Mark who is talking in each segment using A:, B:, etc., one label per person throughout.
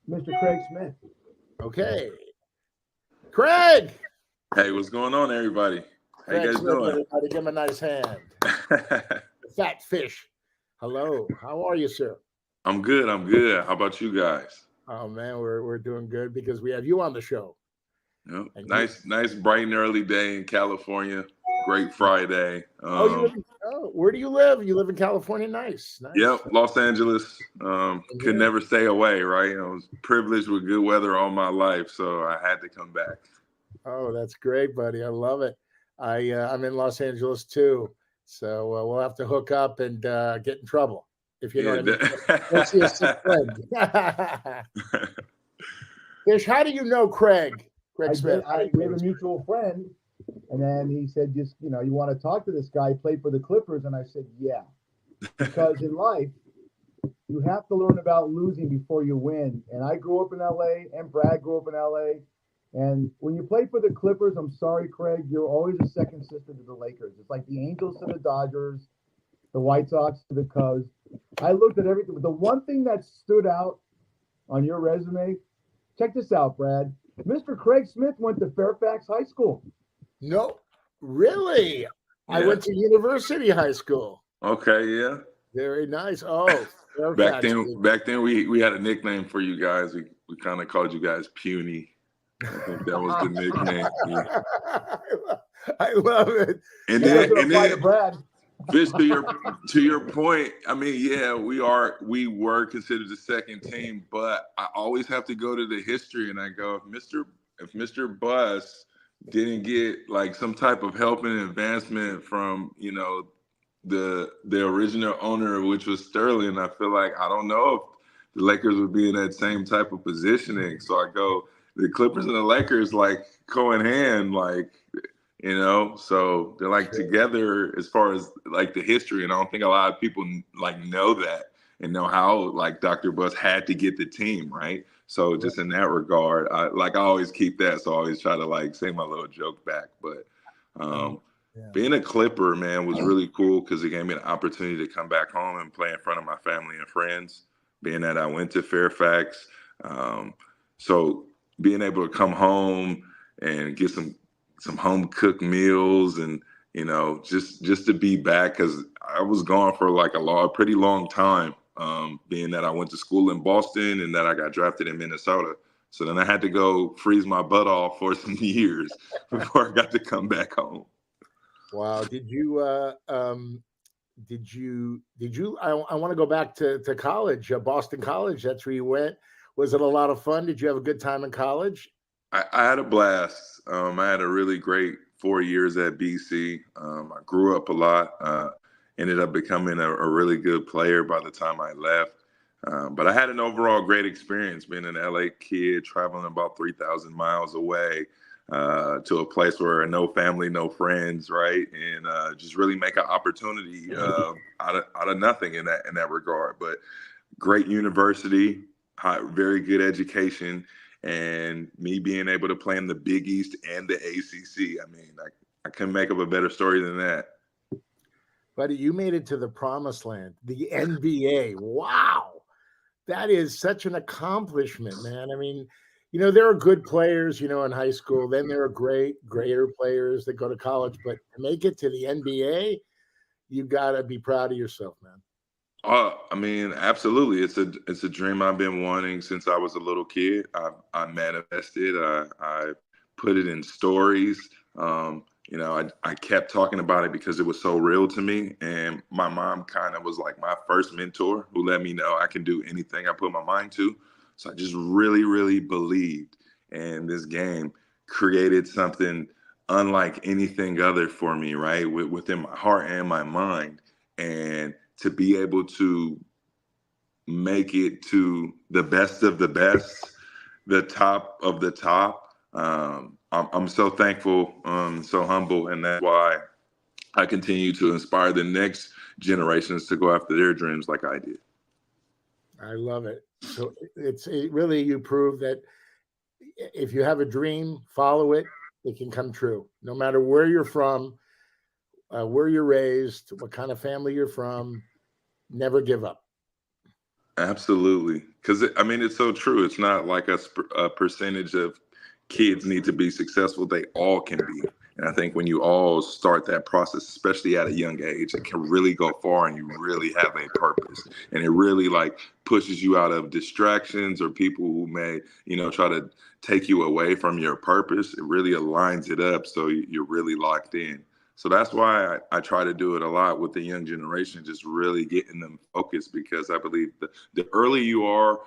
A: Mr. Craig Smith.
B: Okay. Craig.
C: Hey, what's going on, everybody? How you
B: Craig
C: guys
B: Smith,
C: doing?
B: everybody. Give him a nice hand. Fat fish. Hello. How are you, sir?
C: I'm good. I'm good. How about you guys?
B: Oh man, we're doing good because we have you on the show.
C: Yep.
B: And you,
C: Nice, bright and early day in California. Great Friday.
B: where do you live? You live in California. Nice, nice.
C: Yep, Los Angeles. Could
B: Yeah.
C: never stay away, right? I was privileged with good weather all my life, so I had to come back.
B: Oh, that's great, buddy. I love it. I'm in Los Angeles too, so we'll have to hook up and get in trouble if you know
C: Yeah.
B: what I mean. Go see a sick friend. Fish, how do you know Craig? Craig Smith.
A: We have a mutual friend, and then he said, "Just you want to talk to this guy? Play for the Clippers?" And I said, "Yeah," because in life you have to learn about losing before you win. And I grew up in LA, and Brad grew up in LA. And when you play for the Clippers, I'm sorry, Craig, you're always a second sister to the Lakers. It's like the Angels to the Dodgers, the White Sox to the Cubs. I looked at everything, but the one thing that stood out on your resume, check this out, Brad. Mr. Craig Smith went to Fairfax High School.
B: No, really?
C: Yeah.
B: I went to University High School.
C: Okay, yeah.
B: Very nice. Oh,
C: Back
B: Fairfax.
C: then we had a nickname for you guys. We kind of called you guys Puny. I think that was the nickname. Yeah.
B: I love it.
C: And
A: That
C: then,
A: doesn't apply to Brad.
C: Fish, to your point, I mean, yeah, we were considered the second team, but I always have to go to the history and I go, if Mr. Bus didn't get like some type of help and advancement from, the original owner, which was Sterling, I feel like I don't know if the Lakers would be in that same type of positioning. So I go, the Clippers and the Lakers like co in hand, like so they're like together as far as like the history, and I don't think a lot of people like know that and know how like Dr. Bus had to get the team right. So just in that regard, I always keep that, so I always try to like say my little joke back. But being a Clipper, man, was really cool because it gave me an opportunity to come back home and play in front of my family and friends. Being that I went to Fairfax, so being able to come home and get some home cooked meals and just to be back because I was gone for like a pretty long time, being that I went to school in Boston and that I got drafted in Minnesota. So then I had to go freeze my butt off for some years before I got to come back home.
B: Wow. I want to go back to college, Boston College. That's where you went. Was it a lot of fun? Did you have a good time in college?
C: I had a blast. I had a really great 4 years at BC. I grew up a lot. Ended up becoming a really good player by the time I left. But I had an overall great experience being an LA kid, traveling about 3,000 miles away to a place where no family, no friends, right? And just really make an opportunity out of nothing in that regard. But great university, very good education, and me being able to play in the Big East and the ACC. I mean, I couldn't make up a better story than that.
B: Buddy, you made it to the promised land, the NBA. Wow. That is such an accomplishment, man. I mean, there are good players, in high school. Then there are greater players that go to college. But to make it to the NBA, you got to be proud of yourself, man.
C: I mean, absolutely. It's a dream I've been wanting since I was a little kid. I manifested. I put it in stories. I kept talking about it because it was so real to me. And my mom kind of was like my first mentor who let me know I can do anything I put my mind to. So I just really, really believed. And this game created something unlike anything other for me, right? Within my heart and my mind. And to be able to make it to the best of the best, the top of the top. I'm so thankful, so humble, and that's why I continue to inspire the next generations to go after their dreams like I did.
B: I love it. So really you prove that if you have a dream, follow it. It can come true, no matter where you're from, where you're raised, what kind of family you're from. Never give up.
C: Absolutely. Because, I mean, it's so true. It's not like a percentage of kids need to be successful. They all can be. And I think when you all start that process, especially at a young age, it can really go far and you really have a purpose. And it really like pushes you out of distractions or people who may, try to take you away from your purpose. It really aligns it up so you're really locked in. So that's why I try to do it a lot with the young generation, just really getting them focused because I believe the earlier you are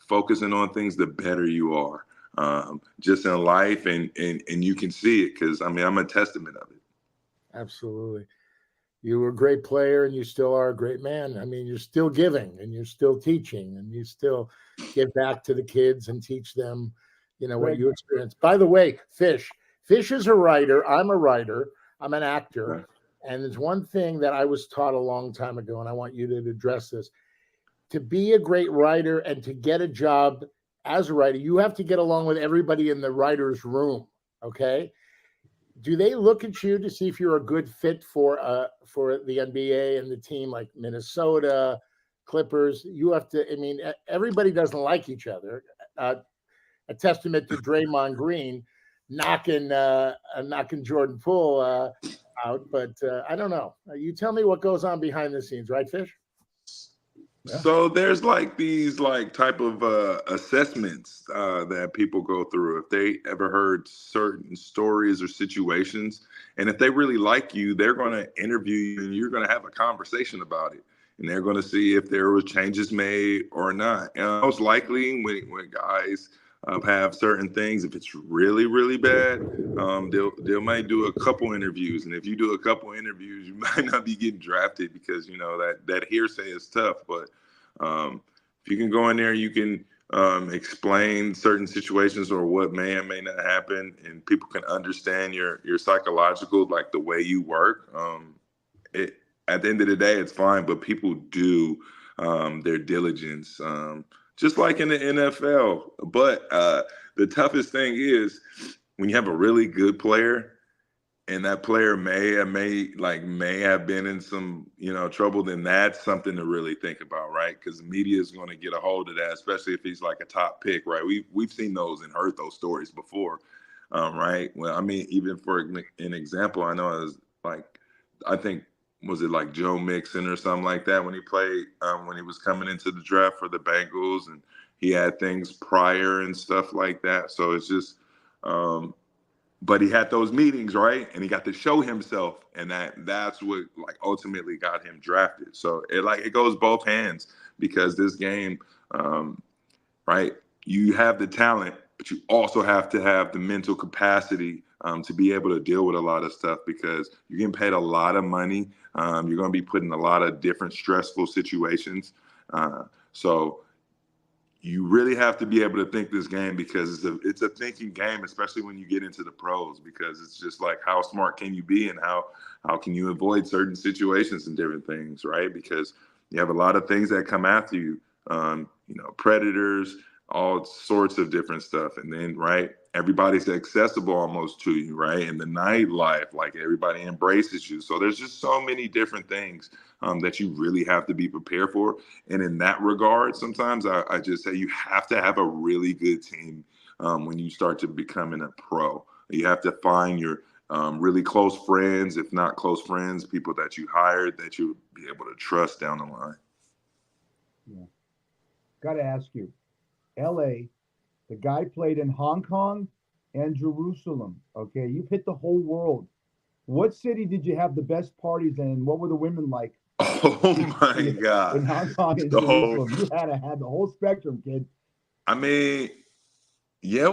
C: focusing on things, the better you are just in life. And you can see it because, I mean, I'm a testament of it.
B: Absolutely. You were a great player and you still are a great man. I mean, you're still giving and you're still teaching and you still give back to the kids and teach them, what you experienced. By the way, Fish is a writer. I'm a writer. I'm an actor. And there's one thing that I was taught a long time ago, and I want you to address this. To be a great writer and to get a job as a writer, you have to get along with everybody in the writer's room, okay? Do they look at you to see if you're a good fit for the NBA and the team like Minnesota, Clippers? You have to, I mean, everybody doesn't like each other. A testament to Draymond Green knocking Jordan Poole out, but I don't know. You tell me what goes on behind the scenes, right, Fish?
C: Yeah. So there's like these like type of assessments that people go through if they ever heard certain stories or situations, and if they really like you, they're going to interview you and you're going to have a conversation about it, and they're going to see if there was changes made or not. And most likely when guys have certain things, if it's really, really bad, they might do a couple interviews. And if you do a couple interviews, you might not be getting drafted because, that hearsay is tough. But if you can go in there, you can explain certain situations or what may and may not happen, and people can understand your psychological, like the way you work. At the end of the day, it's fine, but people do their diligence. Just like in the NFL. But the toughest thing is when you have a really good player and that player may have been in some, trouble, then that's something to really think about, right? Because the media is going to get a hold of that, especially if he's like a top pick, right? We've seen those and heard those stories before, right? Well, I mean, even for an example, I know it was I think, was it like Joe Mixon or something like that when he played, when he was coming into the draft for the Bengals, and he had things prior and stuff like that. So it's just, but he had those meetings, right? And he got to show himself, and that's what like ultimately got him drafted. So it goes both hands because this game, right? You have the talent, but you also have to have the mental capacity to be able to deal with a lot of stuff because you're getting paid a lot of money. You're going to be put in a lot of different stressful situations. So you really have to be able to think this game because it's a thinking game, especially when you get into the pros, because it's just like how smart can you be and how can you avoid certain situations and different things, right? Because you have a lot of things that come after you, predators, all sorts of different stuff. And then, right, everybody's accessible almost to you, right? And the nightlife, like everybody embraces you. So there's just so many different things that you really have to be prepared for. And in that regard, sometimes I just say you have to have a really good team when you start to becoming a pro. You have to find your really close friends, if not close friends, people that you hired that you'll be able to trust down the line.
A: Yeah. Got to ask you, LA, the guy played in Hong Kong and Jerusalem. Okay, you've hit the whole world. What city did you have the best parties in? What were the women like?
C: Oh my God!
A: In Hong Kong and Jerusalem, you had to have the whole spectrum, kid.
C: I mean, yeah.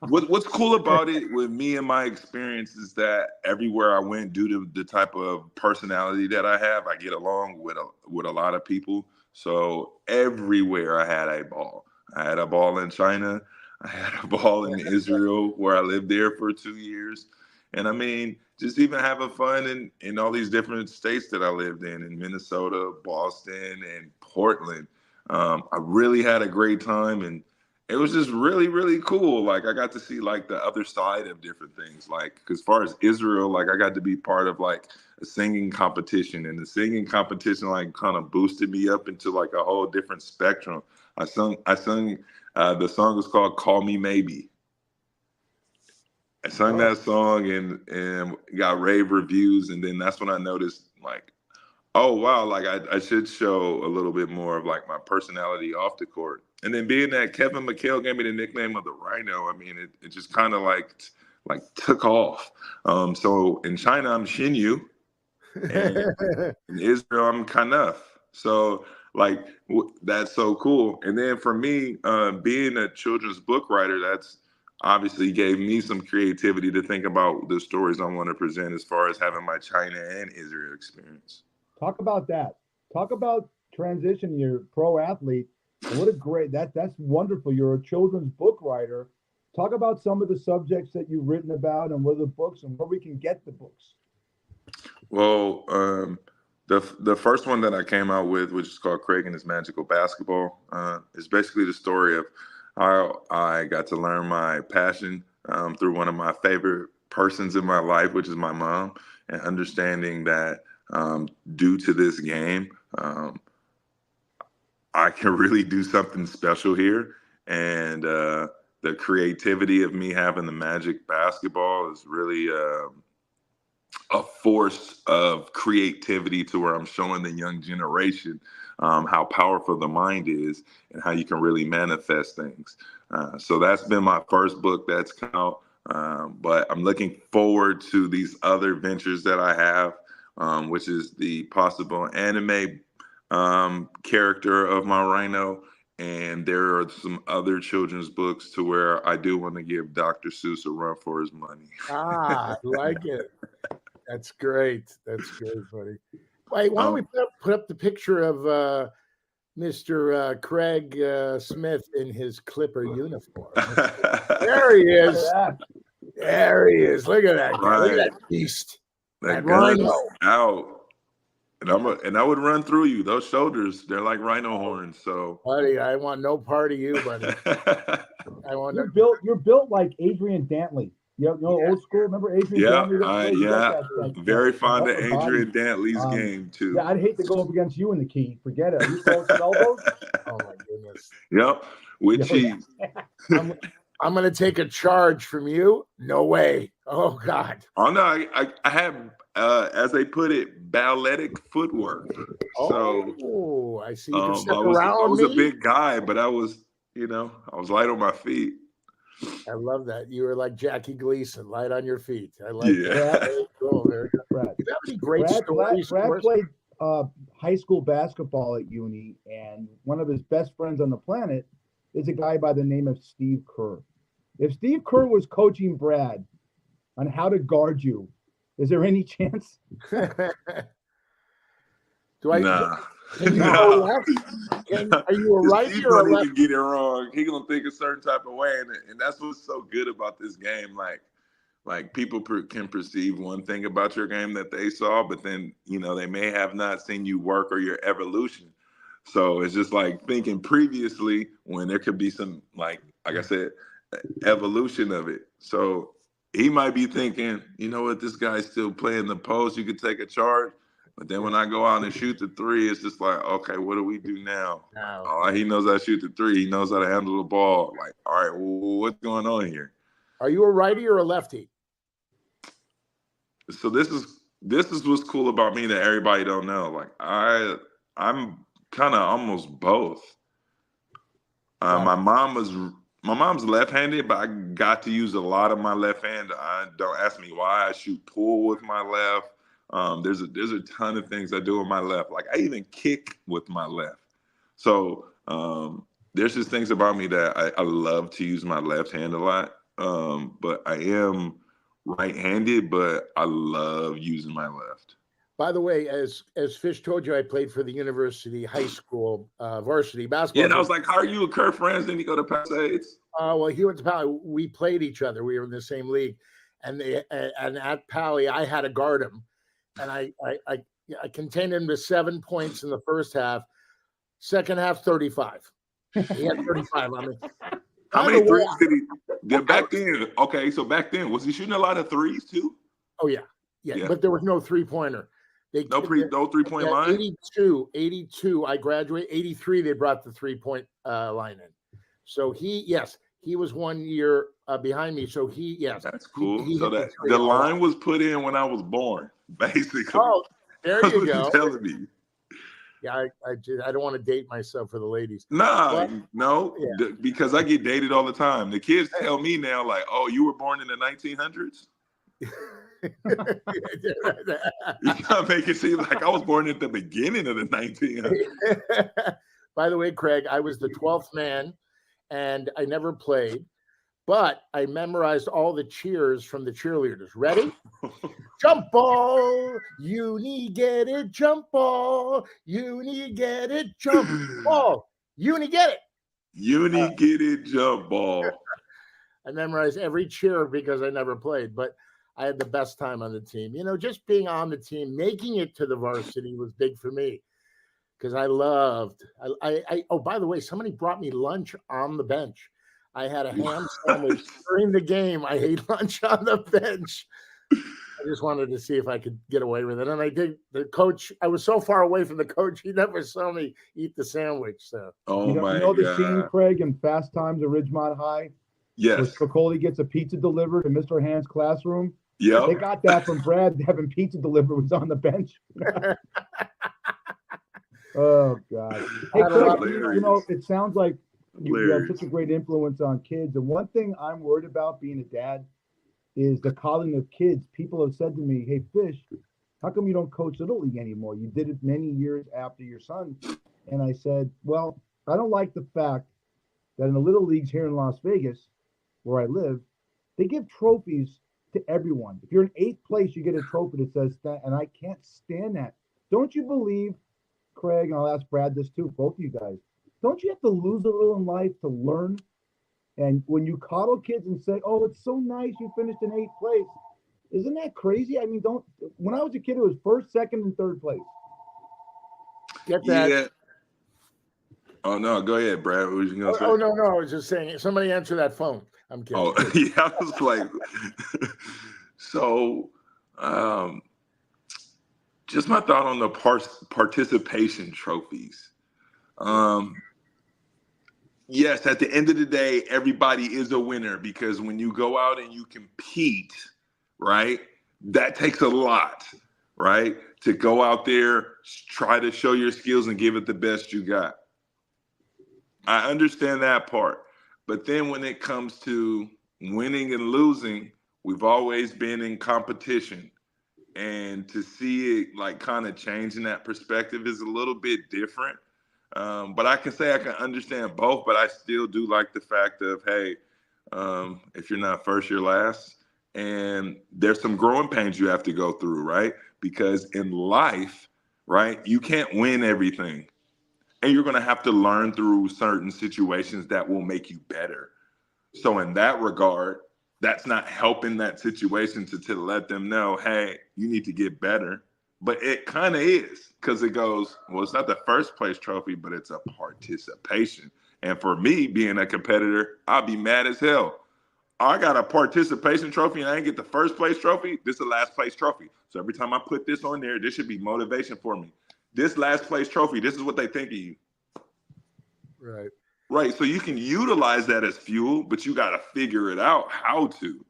C: What's cool about it with me and my experience is that everywhere I went, due to the type of personality that I have, I get along with a lot of people. So everywhere I had a ball. I had a ball in China. I had a ball in Israel where I lived there for 2 years. And I mean, just even having fun in all these different states that I lived in Minnesota, Boston, and Portland. I really had a great time. And it was just really, really cool. Like I got to see like the other side of different things. Like as far as Israel, like I got to be part of like a singing competition, and the singing competition like kind of boosted me up into like a whole different spectrum. I sung the song was called Call Me Maybe. I sung that song and got rave reviews, and then that's when I noticed like, oh wow, like I should show a little bit more of like my personality off the court. And then being that Kevin McHale gave me the nickname of the Rhino, I mean it just kind of like took off. So in China I'm Shin Yu, and in Israel I'm Kanaf. So like that's so cool. And then for me, being a children's book writer, that's obviously gave me some creativity to think about the stories I want to present as far as having my China and Israel experience.
A: Talk about that. Talk about transition. You're a pro athlete. And what a great that's wonderful. You're a children's book writer. Talk about some of the subjects that you've written about and where the books and where we can get the books.
C: Well, the first one that I came out with, which is called Craig and His Magical Basketball, is basically the story of how I got to learn my passion through one of my favorite persons in my life, which is my mom, and understanding that due to this game, I can really do something special here. And the creativity of me having the magic basketball is really a force of creativity to where I'm showing the young generation how powerful the mind is and how you can really manifest things. So that's been my first book that's come out. But I'm looking forward to these other ventures that I have, which is the possible anime character of my Rhino. And there are some other children's books to where I do want to give Dr. Seuss a run for his money.
B: I like it. That's great. That's great, buddy. Wait, why don't we put up the picture of Mr. Craig Smith in his Clipper uniform? There he is. There he is. Look at that guy.
C: Right.
B: Look at that beast.
C: That
B: Rhino.
C: gun is out. And I would run through you. Those shoulders, they're like rhino horns. So,
B: buddy, I want no part of you, buddy.
A: You're built like Adrian Dantley. You know, old school. Remember Adrian Dantley?
C: Yeah. Very fond of Adrian Dantley's game too.
A: Yeah, I'd hate to go up against you in the key. Forget it. Are you throwing some elbows?
B: Oh my goodness.
C: Yep. With cheese.
B: I'm going to take a charge from you. No way. Oh God.
C: Oh no, I have, as they put it, balletic footwork.
B: So I see.
C: I was a big guy, but I was light on my feet.
B: I love that. You were like Jackie Gleason, light on your feet. I like that. Very cool. Very good.
A: Brad.
B: You have any great stories?
A: Brad played high school basketball at uni, and one of his best friends on the planet is a guy by the name of Steve Kerr. If Steve Kerr was coaching Brad on how to guard you, is there any chance?
C: Nah.
B: Are you a righty or a lefty?
C: He can get it wrong. He gonna think a certain type of way, and that's what's so good about this game. Like people can perceive one thing about your game that they saw, but then they may have not seen you work or your evolution. So it's just like thinking previously when there could be some like I said, evolution of it. So he might be thinking, you know what, this guy's still playing the post. You could take a charge. But then when I go out and shoot the three, it's just like, okay, what do we do now? Oh, he knows I shoot the three. He knows how to handle the ball. Like, all right, what's going on here?
B: Are you a righty or a lefty?
C: So this is what's cool about me that everybody don't know. Like I'm kind of almost both. My mom's left-handed, but I got to use a lot of my left hand. Don't ask me why. I shoot pool with my left. There's a ton of things I do with my left. Like I even kick with my left. So there's just things about me that I love to use my left hand a lot. But I am right-handed, but I love using my left.
B: By the way, as Fish told you, I played for the university high school varsity basketball.
C: Yeah, and I was like, how are you and Kurt friends? Then you go to Palisades?
B: Well, he went to Pally. We played each other. We were in the same league. And at Pally, I had to guard him. And I contained him to 7 points in the first half. Second half, 35. He had 35 on me.
C: How
B: By
C: many
B: the way,
C: threes did he? Back then, okay, so back then, was he shooting a lot of threes too?
B: Oh yeah. But there was no 3-pointer.
C: No 3-point line.
B: 82. I graduated 83. They brought the 3-point line in. So he was 1 year behind me. So
C: That's cool.
B: He
C: So
B: hit
C: that
B: three
C: the
B: a lot.
C: line was put in when I was born, basically.
B: Oh, there
C: That's
B: you
C: what
B: go.
C: you're telling me.
B: Yeah, I don't want to date myself for the ladies.
C: Nah,
B: But,
C: no,
B: yeah.
C: because I get dated all the time. The kids tell me now, like, "Oh, you were born in the 1900s." You gotta make it seem like I was born at the beginning of the 1900s.
B: By the way, Craig, I was the 12th man, and I never played, but I memorized all the cheers from the cheerleaders. Ready? Jump ball, uni get it, jump ball, uni get it, jump ball, uni get it.
C: Uni get it, jump ball.
B: I memorized every cheer because I never played, but I had the best time on the team. You know, just being on the team, making it to the varsity was big for me because I loved. Oh, by the way, somebody brought me lunch on the bench. I had a ham sandwich during the game. I ate lunch on the bench. I just wanted to see if I could get away with it, and I did. The coach, I was so far away from the coach, he never saw me eat the sandwich. So,
C: oh my
A: you know the
C: God.
A: scene, Craig, in Fast Times at Ridgemont High, where
C: Yes.
A: Spicoli gets a pizza delivered in Mr. Hand's classroom.
C: Yep.
A: They got that from Brad having pizza delivered. Was on the bench. Oh God! Hey, Craig, you know it sounds like you have such a great influence on kids. And one thing I'm worried about being a dad is the calling of kids. People have said to me, "Hey, Fish, how come you don't coach Little League anymore? You did it many years after your son." And I said, "Well, I don't like the fact that in the Little Leagues here in Las Vegas, where I live, they give trophies to everyone. If you're in 8th place, you get a trophy that says that, and I can't stand that. Don't you believe, Craig, and I'll ask Brad this too, both of you guys, don't you have to lose a little in life to learn? And when you coddle kids and say, oh, it's so nice you finished in 8th place, isn't that crazy? I mean, when I was a kid, it was 1st, 2nd, and 3rd place.
B: get that.
C: Yeah. Oh no, go ahead, Brad. What was you gonna say?
B: Oh no, I was just saying. Somebody answer that phone. I'm kidding.
C: Oh yeah, I was like, so, just my thought on the participation trophies. Yes, at the end of the day, everybody is a winner because when you go out and you compete, right, that takes a lot, right, to go out there, try to show your skills and give it the best you got. I understand that part. But then when it comes to winning and losing, we've always been in competition. And to see it like kind of changing that perspective is a little bit different. But I can say I can understand both, but I still do like the fact of, hey, if you're not first, you're last. And there's some growing pains you have to go through, right? Because in life, right, you can't win everything. And you're going to have to learn through certain situations that will make you better. So in that regard, that's not helping that situation to let them know, hey, you need to get better. But it kind of is because it goes, well, it's not the first place trophy, but it's a participation. And for me, being a competitor, I'll be mad as hell. I got a participation trophy and I didn't get the first place trophy. This is the last place trophy. So every time I put this on there, this should be motivation for me. This last place trophy, this is what they think of you.
B: Right.
C: Right. So you can utilize that as fuel, but you got to figure it out how to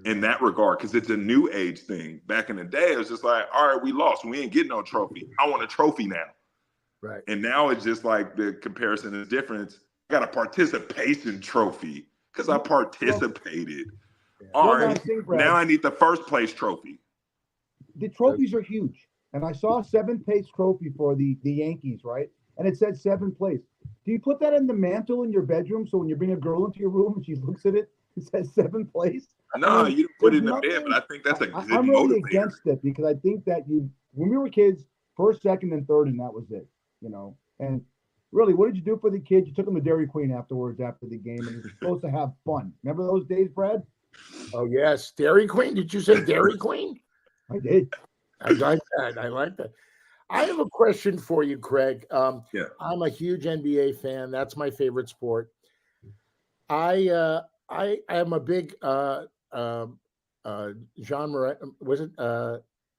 C: in that regard, because it's a new age thing. Back in the day, it was just like, all right, we lost. We ain't getting no trophy. I want a trophy now.
B: Right.
C: And now it's just like the comparison is different. I got a participation trophy because I participated. All right. Now I need the first place trophy.
A: The trophies are huge. And I saw a 7th place trophy for the Yankees, right? And it said 7th place. Do you put that in the mantle in your bedroom so when you bring a girl into your room and she looks at it, it says 7th place?
C: No, you don't put it in the bed, but I think that's a good
A: I'm really
C: motivator.
A: against it because I think that when we were kids, 1st, 2nd, and 3rd, and that was it, you know. And really, what did you do for the kids? You took them to Dairy Queen afterwards after the game, and you were supposed to have fun. Remember those days, Brad?
B: Oh yes, Dairy Queen. Did you say Dairy Queen?
A: I did.
B: I like that. I like that. I have a question for you, Craig.
C: Yeah.
B: I'm a huge NBA fan. That's my favorite sport. I am a big John Moran, was it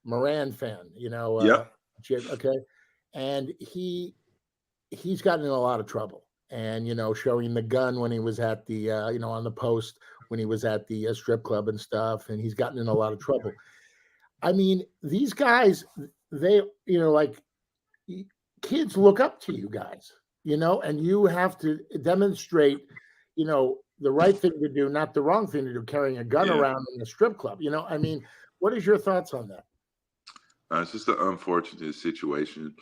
B: Moran fan?
C: Yep.
B: Okay, and he's gotten in a lot of trouble, and showing the gun when he was at the on the post when he was at the strip club and stuff, and he's gotten in a lot of trouble. I mean, these guys, they like kids look up to you guys, and you have to demonstrate, the right thing to do, not the wrong thing to do, carrying a gun
C: Yeah.
B: around in a strip club. I mean, what is your thoughts on that?
C: It's just an unfortunate situation.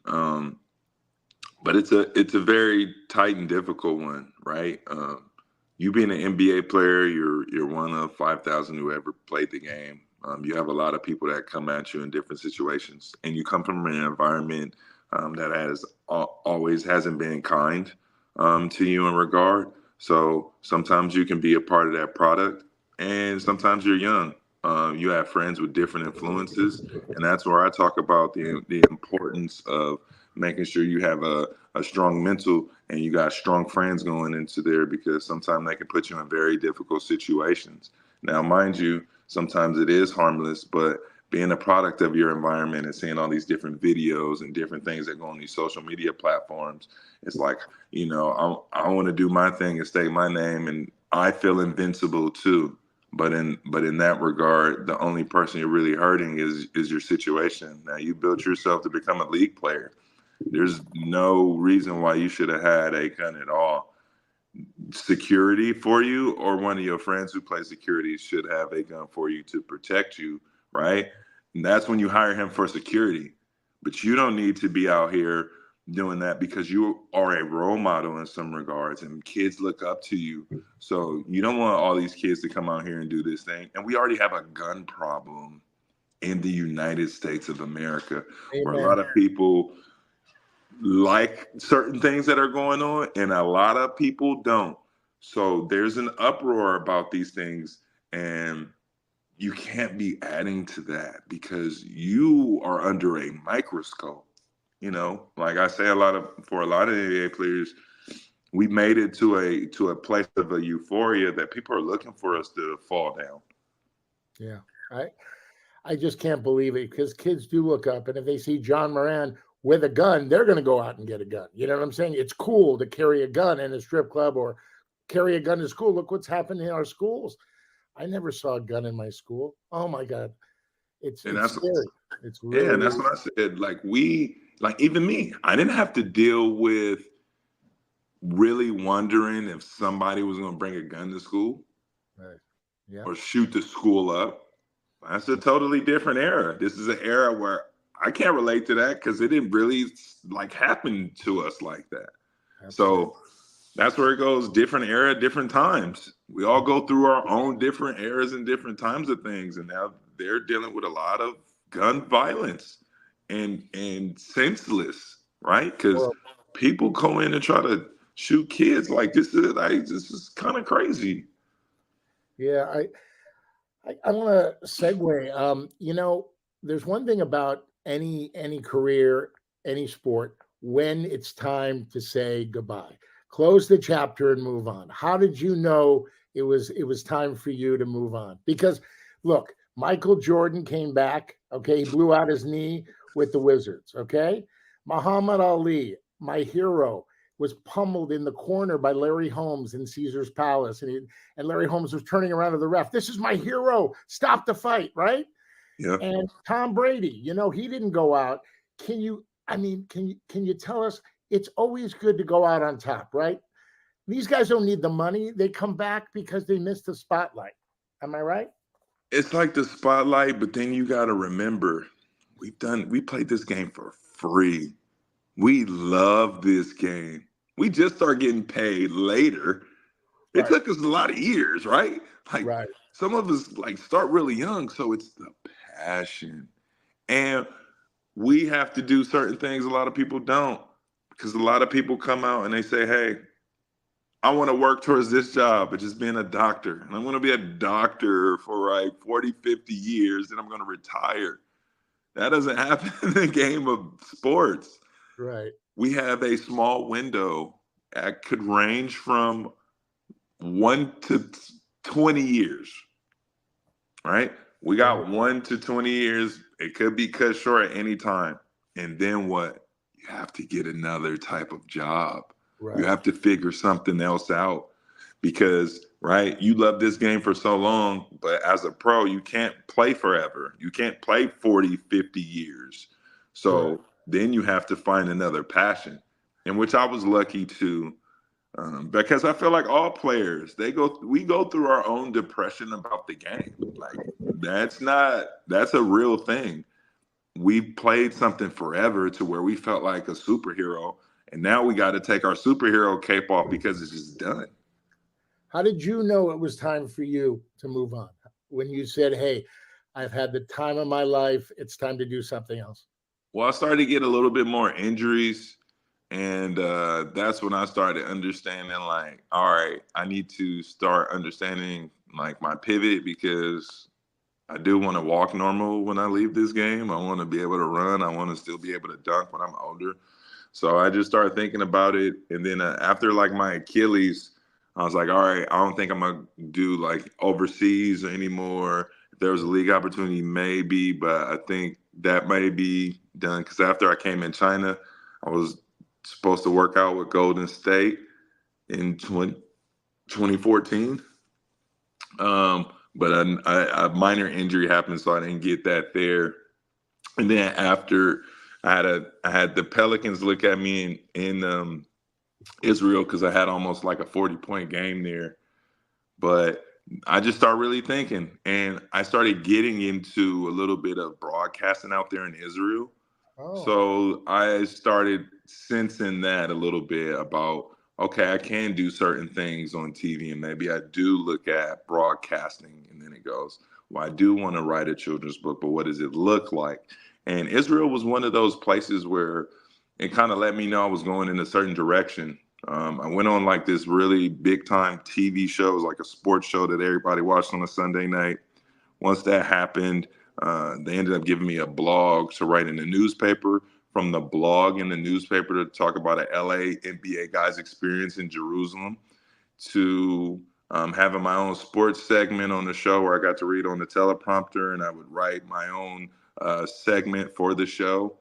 C: But it's a very tight and difficult one, right? You being an NBA player, you're one of 5,000 who ever played the game. You have a lot of people that come at you in different situations, and you come from an environment that always hasn't been kind to you in regard. So sometimes you can be a part of that product, and sometimes you're young. You have friends with different influences, and that's where I talk about the importance of making sure you have a strong mental and you got strong friends going into there, because sometimes they can put you in very difficult situations. Now, mind you, sometimes it is harmless, but being a product of your environment and seeing all these different videos and different things that go on these social media platforms, it's like, I want to do my thing and state my name, and I feel invincible too. But in that regard, the only person you're really hurting is your situation. Now, you built yourself to become a league player. There's no reason why you should have had a gun at all. Security for you, or one of your friends who play security should have a gun for you to protect you, right? And that's when you hire him for security. But you don't need to be out here doing that, because you are a role model in some regards and kids look up to you. So you don't want all these kids to come out here and do this thing. And we already have a gun problem in the United States of America, where a lot of people like certain things that are going on and a lot of people don't. So there's an uproar about these things, and you can't be adding to that because you are under a microscope. Like I say, for a lot of NBA players, we made it to a place of a euphoria that people are looking for us to fall down.
B: Yeah, I just can't believe it, because kids do look up, and if they see John Moran with a gun, they're going to go out and get a gun. You know what I'm saying? It's cool to carry a gun in a strip club or carry a gun to school. Look what's happened in our schools. I never saw a gun in my school. Oh my God. It's scary. It's really,
C: and that's what I said. Like even me, I didn't have to deal with really wondering if somebody was going to bring a gun to school,
B: right. Yeah.
C: or shoot the school up. That's a totally different era. This is an era where I can't relate to that because it didn't really happen to us like that. Absolutely. So that's where it goes. Different era, different times. We all go through our own different eras and different times of things. And now they're dealing with a lot of gun violence and senseless, right? Because people go in and try to shoot kids. This is kind of crazy.
B: Yeah, I want to segue. There's one thing about any career, any sport, when it's time to say goodbye, close the chapter and move on. How did you know it was time for you to move on? Because look, Michael Jordan came back. Okay. He blew out his knee with the Wizards. Okay. Muhammad Ali, my hero, was pummeled in the corner by Larry Holmes in Caesar's Palace. And Larry Holmes was turning around to the ref. This is my hero. Stop the fight. Right.
C: Yeah.
B: And Tom Brady, he didn't go out. Can you tell us, it's always good to go out on top, right? These guys don't need the money. They come back because they missed the spotlight. Am I right?
C: It's like the spotlight, but then you got to remember, we played this game for free. We love this game. We just start getting paid later. It took us a lot of years, right?
B: Right.
C: Some of us start really young, so it's the passion. And we have to do certain things a lot of people don't, because a lot of people come out and they say, hey, I want to work towards this job, but just being a doctor. And I'm going to be a doctor for 40, 50 years, and I'm going to retire. That doesn't happen in the game of sports.
B: Right.
C: We have a small window that could range from 1 to 20 years, right? We got 1 to 20 years. It could be cut short at any time. And then what? You have to get another type of job.
B: Right.
C: You have to figure something else out because, right, you love this game for so long, but as a pro, you can't play forever. You can't play 40, 50 years. So then you have to find another passion, in which I was lucky to, because I feel like all players, we go through our own depression about the game. Like that's a real thing. We played something forever to where we felt like a superhero, and now we got to take our superhero cape off because it's just done.
B: How did you know it was time for you to move on? When you said, hey, I've had the time of my life, it's time to do something else.
C: Well, I started to get a little bit more injuries, and that's when I started understanding, like, all right, I need to start understanding, like, my pivot because I do want to walk normal when I leave this game. I want to be able to run. I want to still be able to dunk when I'm older. So I just started thinking about it. And then after, like, my Achilles, I was like, all right, I don't think I'm going to do, like, overseas anymore. If there was a league opportunity, maybe, but I think that may be done because after I came in China, I was supposed to work out with Golden State in 2014. But a minor injury happened, so I didn't get that there. And then after, I had the Pelicans look at me in Israel because I had almost like a 40-point game there. But I just started really thinking, and I started getting into a little bit of broadcasting out there in Israel.
B: Oh.
C: So I started sensing that a little bit about, okay, I can do certain things on TV, and maybe I do look at broadcasting. And then it goes, well, I do want to write a children's book, but what does it look like? And Israel was one of those places where it kind of let me know I was going in a certain direction. I went on like this really big time TV show. It was like a sports show that everybody watched on a Sunday night. Once that happened, they ended up giving me a blog to write in the newspaper. From the blog in the newspaper to talk about an LA NBA guy's experience in Jerusalem to having my own sports segment on the show where I got to read on the teleprompter and I would write my own segment for the show.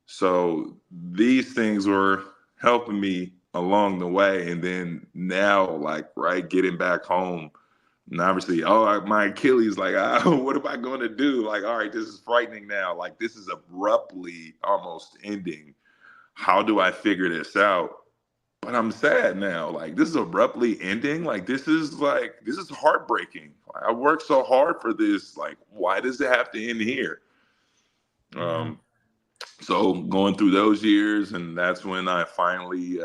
C: So these things were helping me along the way. And then now, like, right, getting back home, and obviously, my Achilles, like, what am I going to do? Like, all right, this is frightening now. Like, this is abruptly almost ending. How do I figure this out? But I'm sad now. Like, this is abruptly ending. Like, this is heartbreaking. Like, I worked so hard for this. Like, why does it have to end here? So going through those years, and that's when I finally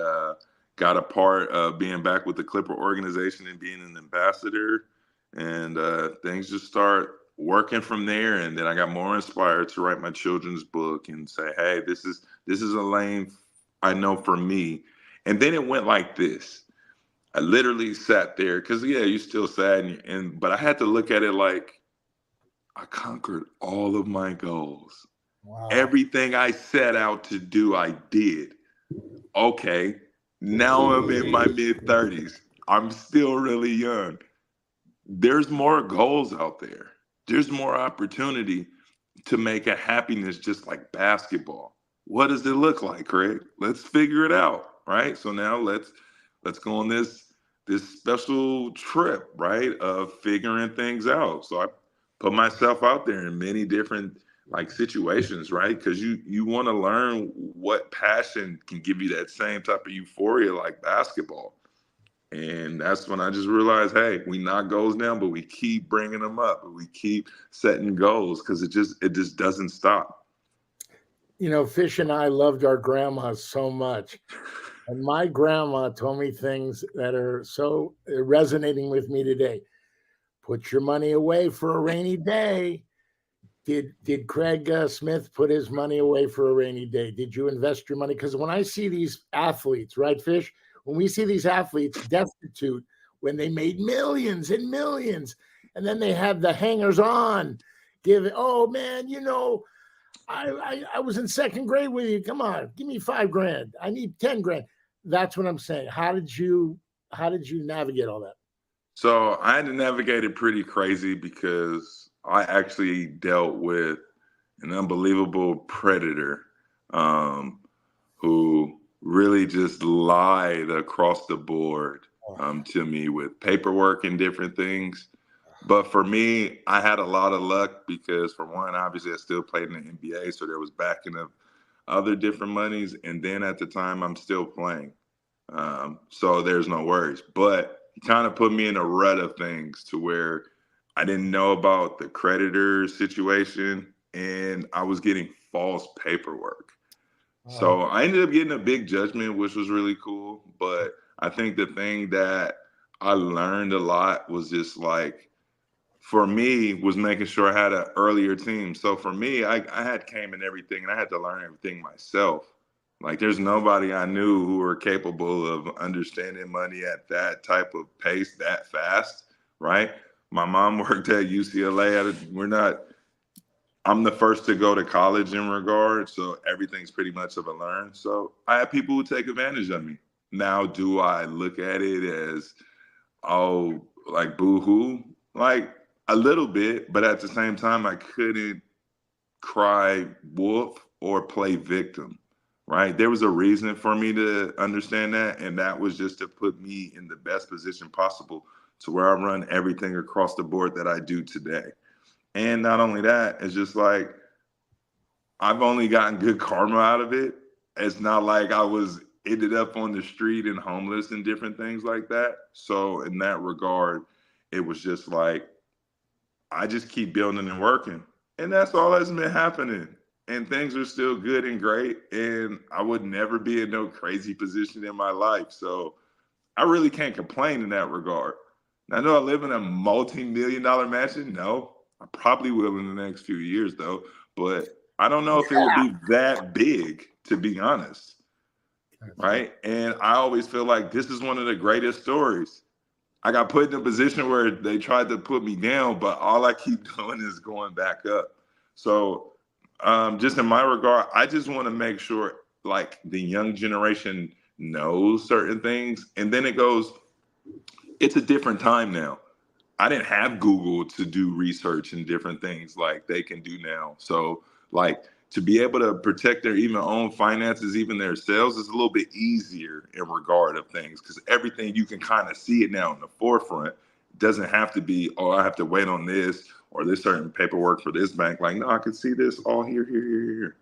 C: got a part of being back with the Clipper organization and being an ambassador. And things just start working from there. And then I got more inspired to write my children's book and say, hey, this is a lane I know for me. And then it went like this. I literally sat there because, yeah, you're still sad. But I had to look at it like I conquered all of my goals.
B: Wow.
C: Everything I set out to do, I did. Okay, now I'm in my mid-30s. I'm still really young. There's more goals out there. There's more opportunity to make a happiness just like basketball. What does it look like, Craig? Let's figure it out, right? So now let's go on this special trip, right, of figuring things out. So I put myself out there in many different like situations, right? Because you want to learn what passion can give you that same type of euphoria like basketball. And that's when I just realized, hey, we knock goals down, but we keep bringing them up, but we keep setting goals because it just doesn't stop.
B: You know, Fish and I loved our grandmas so much. And my grandma told me things that are so resonating with me today. Put your money away for a rainy day. Did Craig Smith put his money away for a rainy day? Did you invest your money? Because when I see these athletes, right, Fish? When we see these athletes destitute, when they made millions and millions, and then they have the hangers on, oh man, you know, I was in second grade with you. Come on, give me $5,000. I need 10 grand. That's what I'm saying. How did you navigate all that?
C: So I had to navigate it pretty crazy because I actually dealt with an unbelievable predator um, who really just lied across the board to me with paperwork and different things. But for me, I had a lot of luck because, for one, obviously I still played in the NBA, so there was backing of other different monies. And then at the time, I'm still playing. So there's no worries. But he kind of put me in a rut of things to where I didn't know about the creditor situation and I was getting false paperwork. So I ended up getting a big judgment, which was really cool. But I think the thing that I learned a lot was just like, for me, was making sure I had an earlier team. So for me, I had came in everything and I had to learn everything myself. Like there's nobody I knew who were capable of understanding money at that type of pace that fast, right? My mom worked at UCLA. I'm the first to go to college in regard, so everything's pretty much of a learn. So I have people who take advantage of me. Now, do I look at it as, oh, like boo-hoo? Like a little bit, but at the same time, I couldn't cry wolf or play victim, right? There was a reason for me to understand that, and that was just to put me in the best position possible to where I run everything across the board that I do today. And not only that, it's just like I've only gotten good karma out of it. It's not like I was ended up on the street and homeless and different things like that. So in that regard, it was just like I just keep building and working. And that's all that's been happening. And things are still good and great. And I would never be in no crazy position in my life. So I really can't complain in that regard. I know I live in a multi-million-dollar mansion. No, I probably will in the next few years, though. But I don't know if it would be that big, to be honest. Right. And I always feel like this is one of the greatest stories. I got put in a position where they tried to put me down, but all I keep doing is going back up. So just in my regard, I just want to make sure like the young generation knows certain things. And then it goes, it's a different time now. I didn't have Google to do research and different things like they can do now. So like to be able to protect their even own finances, even their sales is a little bit easier in regard of things because everything you can kind of see it now in the forefront. It doesn't have to be, oh, I have to wait on this or this certain paperwork for this bank. Like, no, I can see this all here.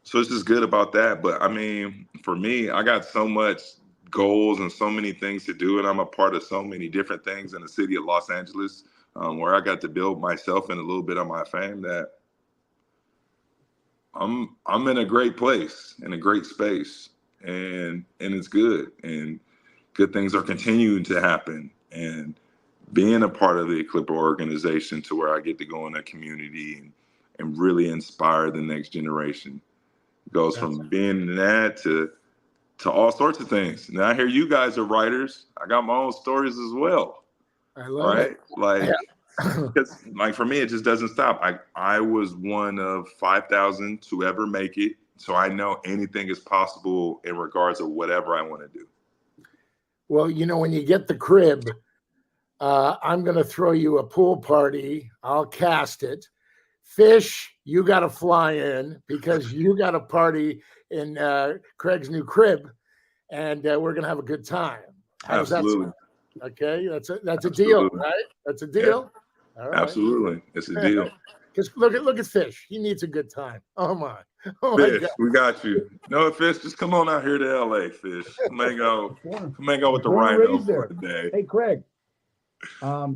C: So it's just good about that. But I mean, for me, I got so much goals and so many things to do, and I'm a part of so many different things in the city of Los Angeles, where I got to build myself and a little bit of my fame. That I'm in a great place, in a great space, and it's good, and good things are continuing to happen, and being a part of the Eclipper organization to where I get to go in a community and really inspire the next generation. It goes from being that to all sorts of things. Now I hear you guys are writers. I got my own stories as well.
B: I love it.
C: Like, because like for me, it just doesn't stop. I was one of 5,000 to ever make it. So I know anything is possible in regards of whatever I want to do.
B: Well, you know, when you get the crib, I'm going to throw you a pool party. I'll cast it. Fish, you got to fly in because you got a party in Craig's new crib, and we're going to have a good time. How does that sound? Okay, that's a deal, right? That's a deal.
C: Yeah.
B: All right.
C: Absolutely, it's a deal.
B: Because look at Fish. He needs a good time. Oh my
C: Fish,
B: God.
C: we got you. No, Fish, just come on out here to LA, Fish. Come hang out with the Rhino for the day.
A: Hey, Craig. A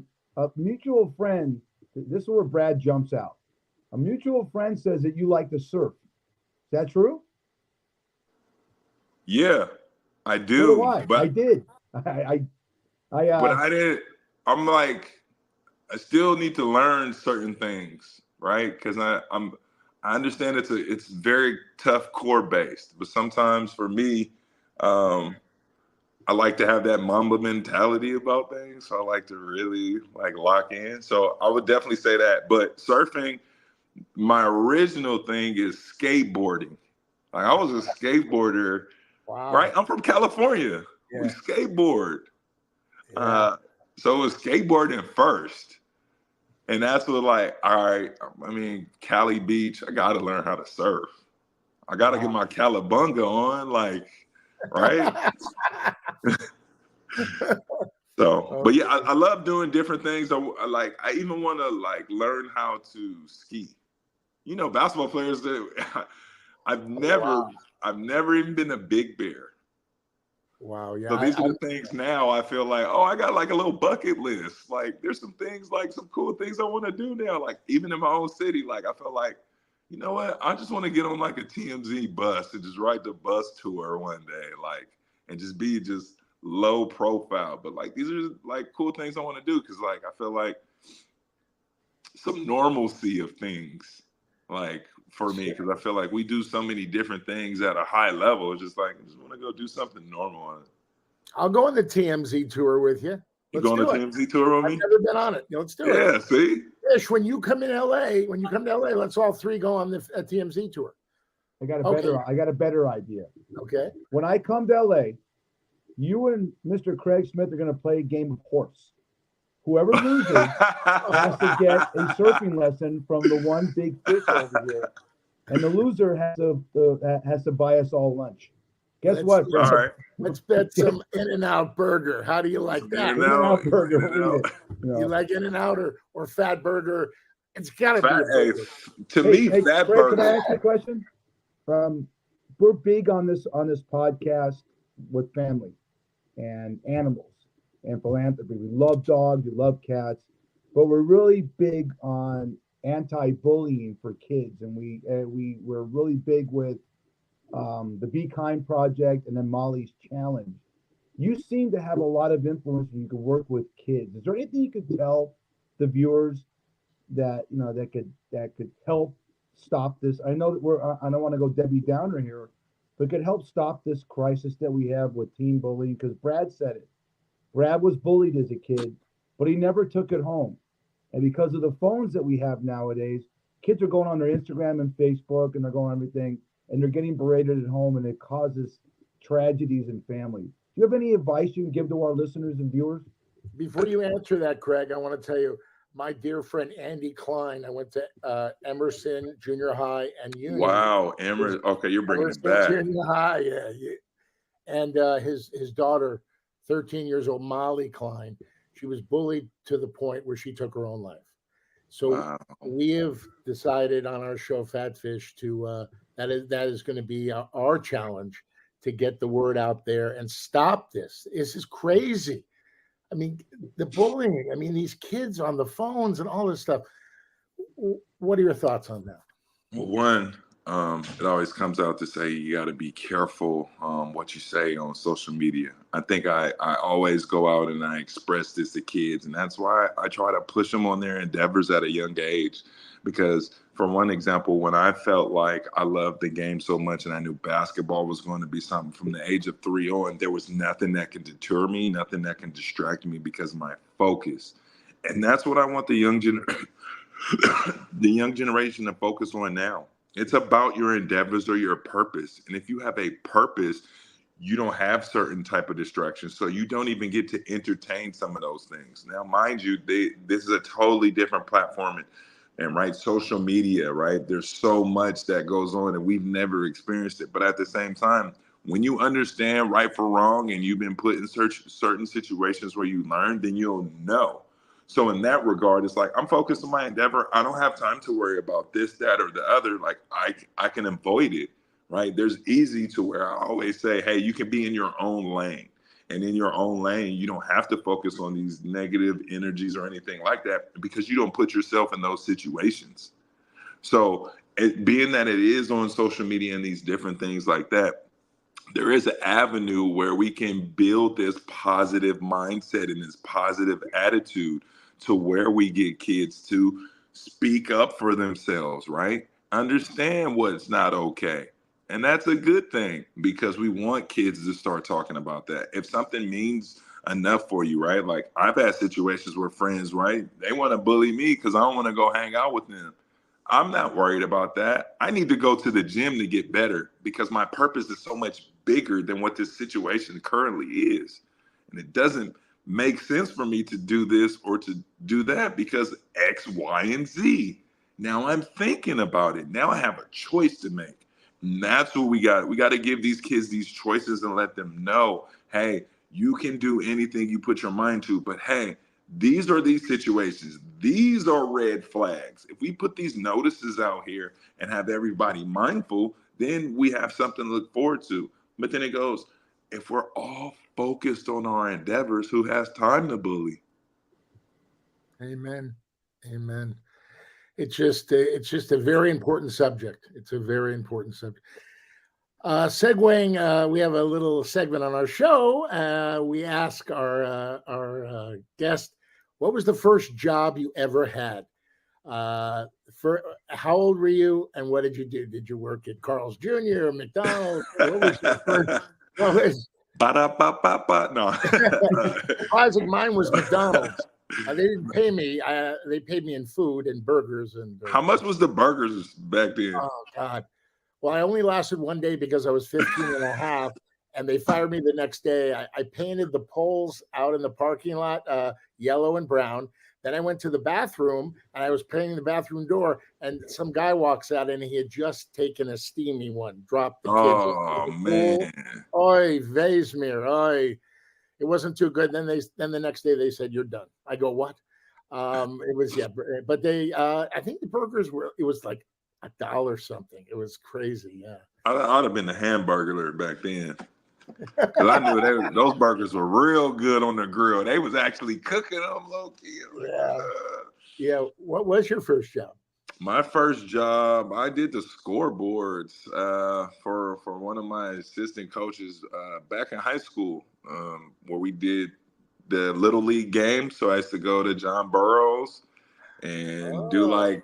A: mutual friend. This is where Brad jumps out. A mutual friend says that you like to surf. Is that true?
C: Yeah, I do.
A: So do I. But I did.
C: But I didn't. I'm like, I still need to learn certain things, right? Because I understand it's very tough core based, but sometimes for me, I like to have that Mamba mentality about things. So I like to really like lock in. So I would definitely say that. But surfing, my original thing is skateboarding. Like I was a skateboarder, right? I'm from California. Yeah. We skateboard. Yeah. So it was skateboarding first. And that's what, like, all right, I mean, Cali Beach, I got to learn how to surf. I got to get my Calabunga on, like, right? So, but yeah, I love doing different things. I even want to, like, learn how to ski. You know, basketball players, I've never even been a big bear.
B: Wow. Yeah.
C: So these are the things now I feel like, oh, I got like a little bucket list. Like there's some things, like some cool things I want to do now. Like even in my own city, like I feel like, you know what? I just want to get on like a TMZ bus and just ride the bus tour one day, like, and just be just low profile. But like these are like cool things I want to do because like I feel like some normalcy of things, like for me, because I feel like we do so many different things at a high level. It's just like I just want to go do something normal.
B: I'll go on the TMZ tour with you.
C: You going on a TMZ tour with me?
B: I've never been on it. Let's do it.
C: Yeah, see?
B: Ish, when you come to LA, let's all three go on the TMZ tour.
A: I got a better idea.
B: Okay.
A: When I come to LA, you and Mr. Craig Smith are going to play a game of horse. Whoever loses has to get a surfing lesson from the one big fish over here, and the loser has to buy us all lunch. Guess what?
C: All right.
B: Let's bet some In-N-Out burger. How do you like that?
A: In-N-Out burger.
B: You like In-N-Out or Fat Burger? It's gotta be a burger.
C: Fat
A: Craig,
C: burger.
A: can I ask you a question? We're big on this podcast with family and animals and philanthropy. We love dogs, we love cats, but we're really big on anti-bullying for kids, and we're really big with the Be Kind Project and then Molly's Challenge. You seem to have a lot of influence when you can work with kids. Is there anything you could tell the viewers that could help stop this? I know that I don't want to go Debbie Downer here, but could help stop this crisis that we have with teen bullying, because Brad said it. Brad was bullied as a kid, but he never took it home. And because of the phones that we have nowadays, kids are going on their Instagram and Facebook and they're going on everything, and they're getting berated at home, and it causes tragedies in families. Do you have any advice you can give to our listeners and viewers?
B: Before you answer that, Craig, I want to tell you, my dear friend Andy Klein, I went to Emerson Junior High and Union.
C: Wow, Emerson. Okay, you're bringing it back.
B: Junior High, yeah. And his daughter, 13 years old, Molly Klein, she was bullied to the point where she took her own life. So we have decided on our show, Fat Fish, to that is going to be our challenge to get the word out there and stop this. This is crazy. I mean, the bullying. I mean, these kids on the phones and all this stuff. What are your thoughts on that?
C: Well, one, it always comes out to say you got to be careful what you say on social media. I think I always go out and I express this to kids, and that's why I try to push them on their endeavors at a young age. Because for one example, when I felt like I loved the game so much and I knew basketball was going to be something from the age of 3 on, there was nothing that can deter me, nothing that can distract me because of my focus. And that's what I want the young generation to focus on now. It's about your endeavors or your purpose. And if you have a purpose, you don't have certain type of distractions. So you don't even get to entertain some of those things. Now, mind you, this is a totally different platform. And right, social media, right? There's so much that goes on and we've never experienced it. But at the same time, when you understand right from wrong and you've been put in certain situations where you learn, then you'll know. So in that regard, it's like I'm focused on my endeavor. I don't have time to worry about this, that, or the other. Like I can avoid it, right? There's easy to where I always say, hey, you can be in your own lane. And in your own lane, you don't have to focus on these negative energies or anything like that because you don't put yourself in those situations. So being that it is on social media and these different things like that, there is an avenue where we can build this positive mindset and this positive attitude to where we get kids to speak up for themselves, right? Understand what's not okay. And that's a good thing because we want kids to start talking about that. If something means enough for you, right? Like I've had situations where friends, right? They want to bully me because I don't want to go hang out with them. I'm not worried about that. I need to go to the gym to get better because my purpose is so much bigger than what this situation currently is. And it doesn't make sense for me to do this or to do that because X, Y, and Z. Now I'm thinking about it. Now I have a choice to make. And that's what we got. We got to give these kids these choices and let them know, hey, you can do anything you put your mind to, but hey, these are these situations. These are red flags. If we put these notices out here and have everybody mindful, then we have something to look forward to. But then it goes, if we're all focused on our endeavors, who has time to bully?
B: Amen. Amen. It's just a very important subject. It's a very important subject. Segueing, we have a little segment on our show. We ask our guest, what was the first job you ever had? How old were you, and what did you do? Did you work at Carl's Jr. or McDonald's? What was your first?
C: Ba-da-ba-ba-ba. No.
B: Surprising, mine was McDonald's. They didn't pay me. They paid me in food and burgers. And
C: how much was the burgers back then?
B: Oh, God. Well, I only lasted one day because I was 15 and a half, and they fired me the next day. I painted the poles out in the parking lot yellow and brown. Then I went to the bathroom, and I was painting the bathroom door, and some guy walks out, and he had just taken a steamy one, dropped the kids.
C: Oh, man.
B: Oy, Vaismere. Oy. It wasn't too good. Then the next day they said, you're done. I go, what? It was, yeah. But they, I think the burgers it was like $1 something. It was crazy. Yeah.
C: I'd have been a hamburger back then. Because I knew those burgers were real good on the grill. They was actually cooking them low key.
B: Yeah. Yeah. What was your first job?
C: My first job, I did the scoreboards for one of my assistant coaches back in high school, where we did the Little League games. So I used to go to John Burroughs and do like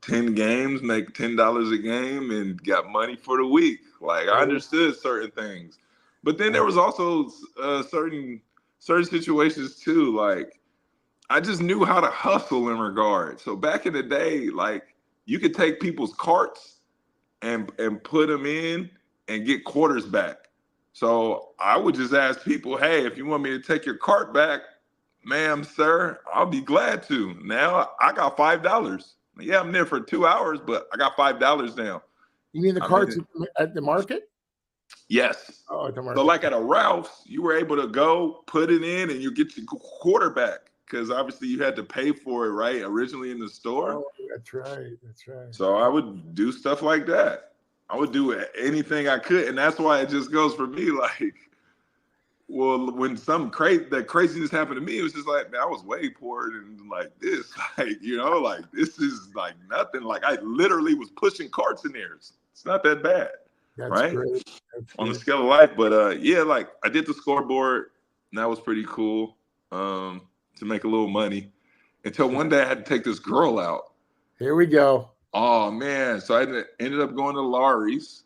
C: 10 games, make $10 a game, and got money for the week. Like, I understood certain things. But then there was also certain situations too. Like, I just knew how to hustle in regard. So back in the day, like, you could take people's carts and put them in and get quarters back. So I would just ask people, hey, if you want me to take your cart back, ma'am, sir, I'll be glad to. Now I got $5. Yeah, I'm there for 2 hours, but I got $5 now.
B: You mean the carts at the market?
C: Yes.
B: Oh, at the market.
C: So like at a Ralph's, you were able to go put it in and you get your quarter back. Because obviously you had to pay for it, right? Originally in the store.
B: Oh, that's right. That's right.
C: So I would do stuff like that. I would do anything I could. And that's why it just goes for me like, well, when that craziness happened to me, it was just like, man, I was way poorer than like this. Like, like this is like nothing. Like I literally was pushing carts in there. It's not that bad.
B: That's
C: right?
B: Great.
C: On the scale of life. But yeah, like I did the scoreboard, and that was pretty cool. To make a little money until one day I had to take this girl out.
B: Here we go.
C: Oh man. So I ended up going to Lawry's.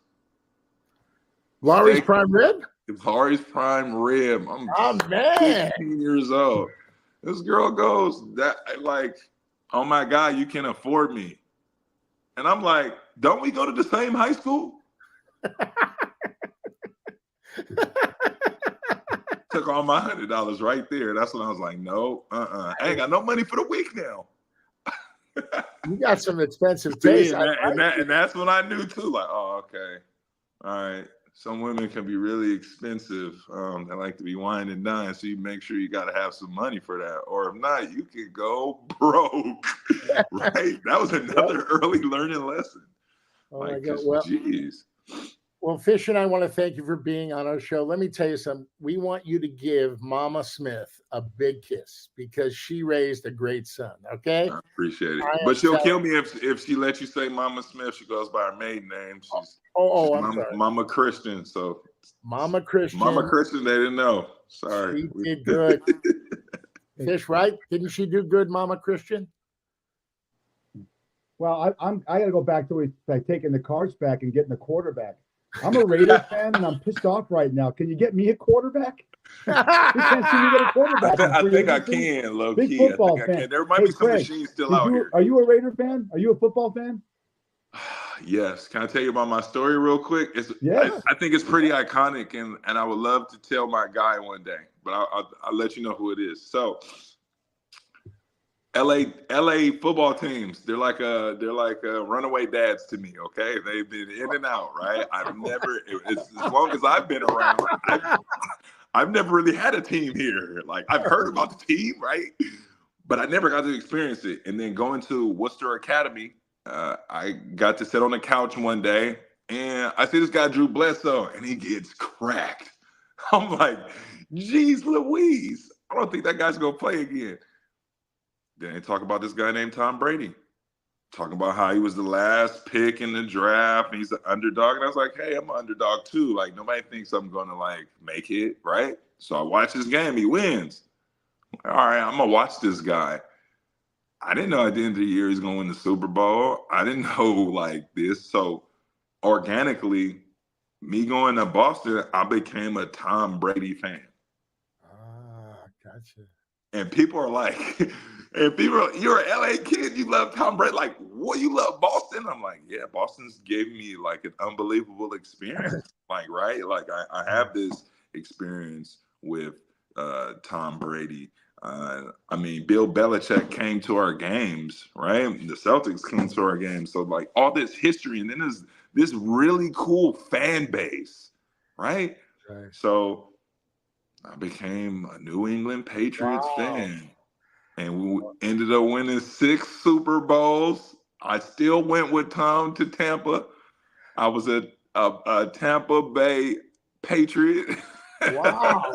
B: Lawry's Prime Rib?
C: Lawry's Prime Rib. I'm 15 years old. This girl goes, oh my God, you can afford me. And I'm like, don't we go to the same high school? Took all my $100 right there. That's when I was like, no, I ain't got no money for the week now.
B: You got some expensive taste.
C: And that's when I knew too, like, oh, okay. All right. Some women can be really expensive. They like to be wine and dine. So you make sure you got to have some money for that. Or if not, you could go broke. Right? That was another early learning lesson.
B: Oh my God. Well, geez. Well, Fish and I want to thank you for being on our show. Let me tell you something. We want you to give Mama Smith a big kiss because she raised a great son. Okay?
C: I appreciate it. But she'll kill me if she lets you say Mama Smith. She goes by her maiden name. She's Mama Christian. So
B: Mama Christian.
C: Mama Christian, they didn't know. Sorry.
B: She did good. Fish, right? Didn't she do good, Mama Christian?
A: Well, I got to go back to like taking the cards back and getting the quarterback. I'm a Raiders fan and I'm pissed off right now. Can you get me a quarterback? You can't see me get a quarterback.
C: I think I can, low
A: Big
C: key.
A: football
C: I think
A: fan.
C: I can. There might be some
A: Craig,
C: machines still out here.
A: Are you a Raider fan? Are you a football fan?
C: Yes. Can I tell you about my story real quick?
A: Yeah.
C: I think it's pretty iconic, and I would love to tell my guy one day. but I'll let you know who it is. So LA football teams, they're like runaway dads to me. Okay, they've been in and out, right? It's as long as I've been around, I've never really had a team here. Like, I've heard about the team, right? But I never got to experience it. And then going to Worcester Academy, I got to sit on the couch one day, and I see this guy, Drew Bledsoe, and he gets cracked. I'm like, geez Louise, I don't think that guy's going to play again. Then they talk about this guy named Tom Brady. Talking about how he was the last pick in the draft, and he's an underdog. And I was like, hey, I'm an underdog too. Like, nobody thinks I'm going to, like, make it, right? So I watch this game. He wins. All right, I'm going to watch this guy. I didn't know at the end of the year he's going to win the Super Bowl. I didn't know, like, this. So organically, me going to Boston, I became a Tom Brady fan.
B: Gotcha.
C: And people are like, you're an LA kid, you love Tom Brady. Like, what, you love Boston? I'm like, yeah, Boston's gave me like an unbelievable experience. Like, right? Like, I have this experience with Tom Brady. I mean, Bill Belichick came to our games, right? The Celtics came to our games. So, like, all this history, and then there's this really cool fan base, right? So I became a New England Patriots fan, and we ended up winning 6 Super Bowls. I still went with Tom to Tampa. I was a Tampa Bay Patriot.
B: Wow.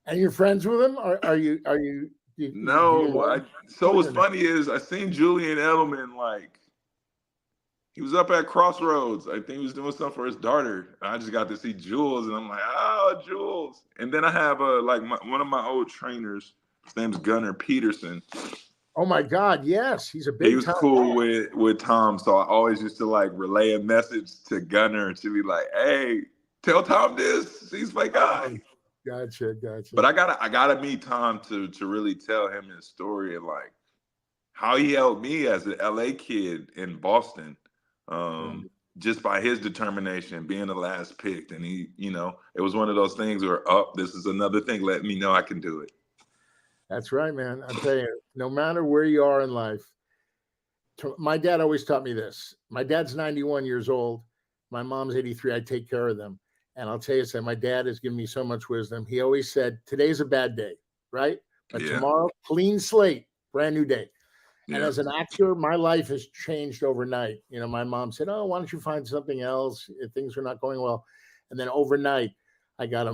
B: And you're friends with him? Are you?
C: No. So what's funny is I seen Julian Edelman, like, he was up at Crossroads. I think he was doing something for his daughter. And I just got to see Jules, and I'm like, oh, Jules. And then I have one of my old trainers. His name's Gunnar Peterson.
B: Oh my God, yes, he's a big.
C: He was cool with Tom, so I always used to, like, relay a message to Gunnar to be like, hey, tell Tom this. He's my guy.
B: Gotcha.
C: But I gotta meet Tom to really tell him his story and, like, how he helped me as an LA kid in Boston. Just by his determination, being the last picked. And he, it was one of those things where, this is another thing. Let me know I can do it.
B: That's right, man. I tell you, no matter where you are in life, my dad always taught me this. My dad's 91 years old. My mom's 83. I take care of them. And I'll tell you something, my dad has given me so much wisdom. He always said, today's a bad day, right? But tomorrow, clean slate, brand new day. And as an actor, my life has changed overnight. My mom said, oh, why don't you find something else if things are not going well? And then overnight, I got a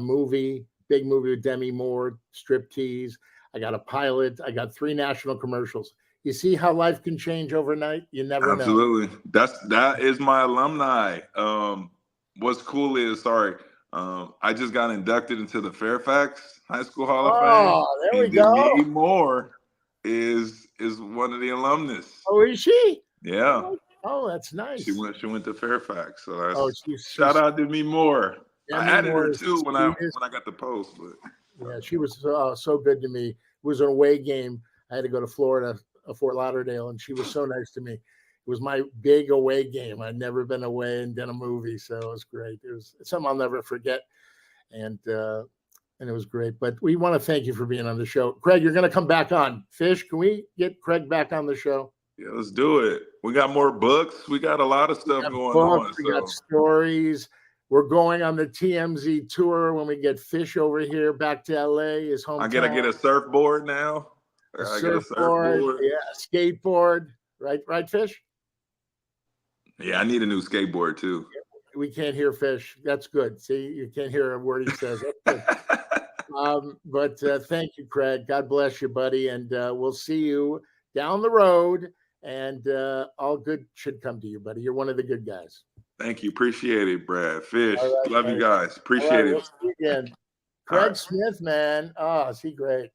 B: big movie with Demi Moore, Striptease. I got a pilot. I got 3 national commercials. You see how life can change overnight? You never know.
C: Absolutely. That is my alumni. What's cool is, I just got inducted into the Fairfax High School Hall of Fame.
B: Oh, there we go.
C: Demi Moore is one of the alumnus.
B: Oh, is she?
C: Yeah.
B: Oh, that's nice.
C: She went to Fairfax. So that's shout out to Demi Moore. I added her too when I got the post. But
B: yeah, she was so good to me. It was an away game. I had to go to Florida, Fort Lauderdale, and she was so nice to me. It was my big away game. I'd never been away and done a movie, so it was great. It was something I'll never forget, and it was great. But we want to thank you for being on the show. Craig, you're going to come back on. Fish, can we get Craig back on the show?
C: Yeah, let's do it. We got more books. We got a lot of stuff going on.
B: We got stories. We're going on the TMZ tour when we get Fish over here back to LA. His hometown.
C: I got to get a surfboard now.
B: Surfboard. Yeah, skateboard. Right, Fish?
C: Yeah, I need a new skateboard too.
B: We can't hear Fish. That's good. See, you can't hear a word he says. That's good. But thank you, Craig. God bless you, buddy. And we'll see you down the road. And all good should come to you, buddy. You're one of the good guys.
C: Thank you. Appreciate it, Brad. Fish. Love you guys. Appreciate it.
B: We'll see you again. Craig Smith, man. Oh, is he great?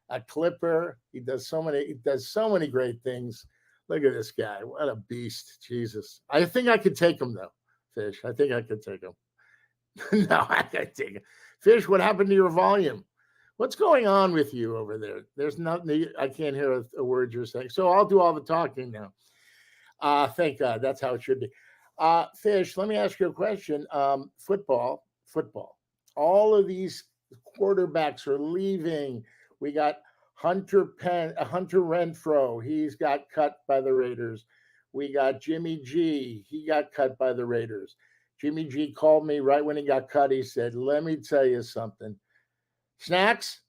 B: A Clipper. He does so many great things. Look at this guy. What a beast. Jesus. I think I could take him, though, Fish. I think I could take him. No, I can't take him. Fish, what happened to your volume? What's going on with you over there? There's nothing. I can't hear a word you're saying. So I'll do all the talking now. Thank God. That's how it should be. Fish, let me ask you a question. Football. All of these quarterbacks are leaving. We got Hunter Renfro. He's got cut by the Raiders. We got Jimmy G. He got cut by the Raiders. Jimmy G called me right when he got cut. He said, let me tell you something. Snacks,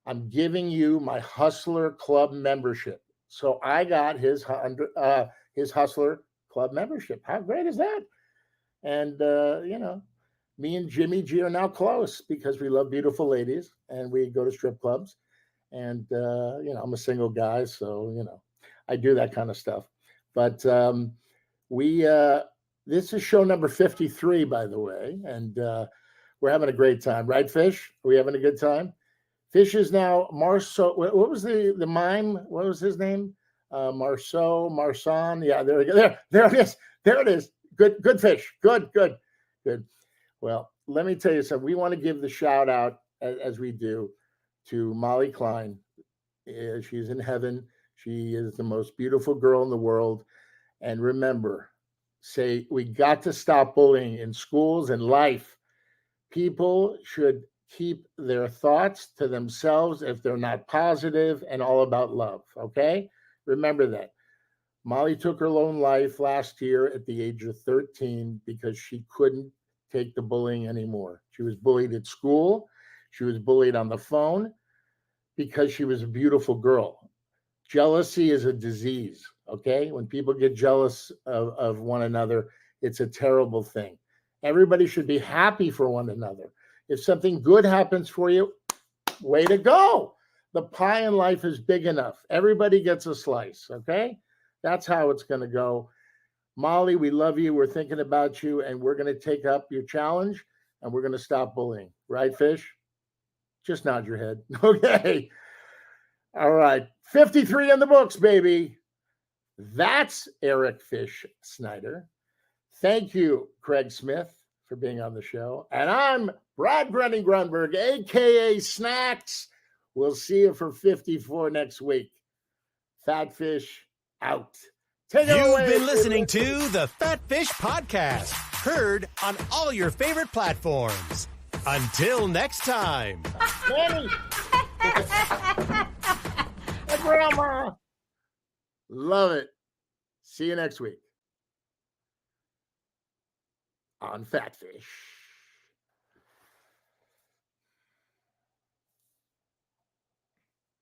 B: I'm giving you my Hustler Club membership. So I got his Hustler Club membership. How great is that? And, me and Jimmy G are now close because we love beautiful ladies and we go to strip clubs. And, I'm a single guy, so, I do that kind of stuff. But this is show number 53, by the way, and we're having a great time. Right, Fish? Are we having a good time? Fish is now Marceau. What was the mime? What was his name? Marsan. Yeah, there we go. There it is. There it is. Good Fish. Good. Well, let me tell you something. We want to give the shout out, as we do, to Molly Klein. She's in heaven. She is the most beautiful girl in the world. And remember, we got to stop bullying in schools and life. People should keep their thoughts to themselves if they're not positive and all about love. Okay? Remember that. Molly took her own life last year at the age of 13 because she couldn't take the bullying anymore. She was bullied at school. She was bullied on the phone because she was a beautiful girl. Jealousy is a disease, okay? When people get jealous of one another, it's a terrible thing. Everybody should be happy for one another. If something good happens for you, way to go. The pie in life is big enough. Everybody gets a slice, okay? That's how it's going to go. Molly, we love you. We're thinking about you, and we're going to take up your challenge, and we're going to stop bullying. Right, Fish? Just nod your head. Okay. All right. 53 in the books, baby. That's Eric Fish Snyder. Thank you, Craig Smith, for being on the show. And I'm Brad Brennan Grunberg, a.k.a. Snacks. We'll see you for 54 next week. Fat Fish out.
D: You've been listening to the Fat Fish Podcast, heard on all your favorite platforms. Until next time.
B: Manny. Grandma. Love it. See you next week on Fat Fish.